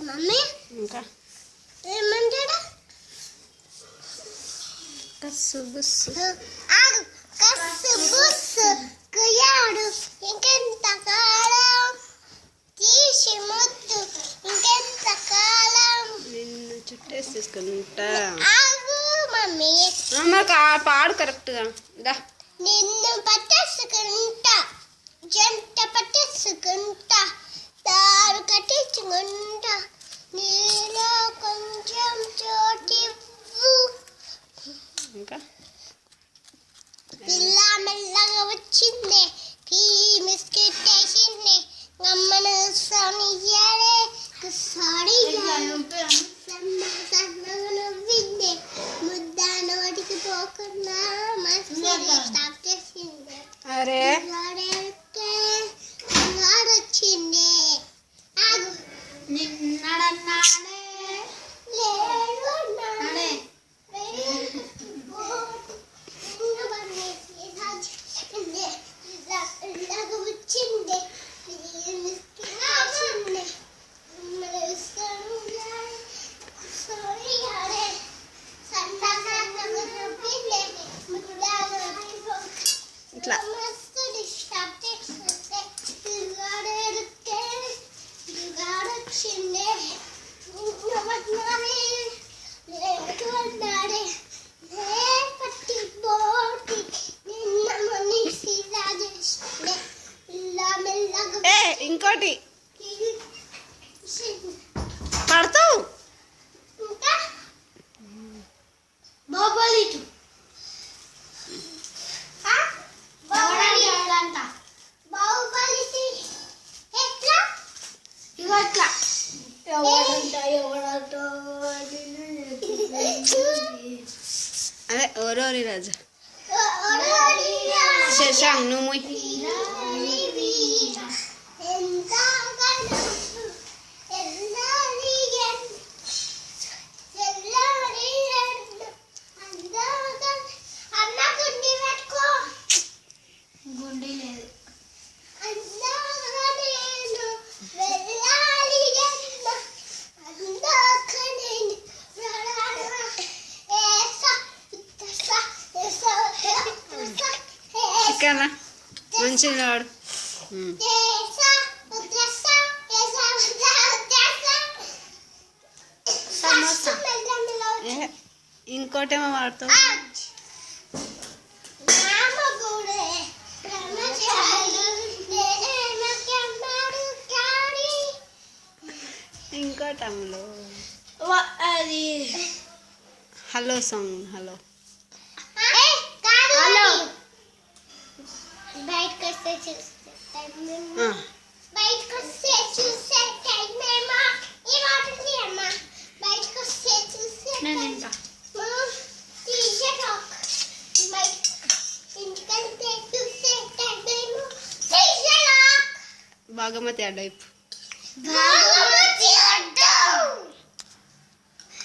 mummy ఇంకా ఏమంటాడా కసుబుస్సు కసుబుస్సు కుయాడు ఇంకెంత కాలం తీసి ముద్దు ఇంకెంత కాలం నిన్ను చుట్టేసుకుంటా ఆగు మమ్మీ అమ్మక పాడు కరెక్ట్గా దా నిన్ను పట్టేసుకుంటా జంట పట్టేసుకుంటా దారు కట్టించుకుంటా నీలో కొంచెం చోటివ్వు ఇంకా పిల్ల మెల్లగా వచ్చింది కీ మిస్కెట్ వేసింది గమ్మను సనియాలే సారీ సన్నగా నవ్వింది ముద్ద నోటికి పోకుండా మస్తు స్టాప్ చేసింది అరే వచ్చింది ఆగు నిన్నడన్నాడే లేడున్నాడే వచ్చింది ఇట్లా ఇంకోటి పడతావు అదే ఓరోరి రాజా శశాంక్ నువ్వు గుండె లేదు ఇక్కడనా మంచిగా వాడు ఇంకోటేమో వాడుతావు ఇంకోటంలో అది హలో సాంగ్ హలో హలో బయటకు వస్తే చూస్తే బయటకు వస్తే చూస్తే టైమేమో ఈ వాటిని అమ్మ బయటకు వస్తే చూస్తే నేను ఇంకా ఇంటికంటే చూస్తే టైమేమో బాగమతి ఆ టైప్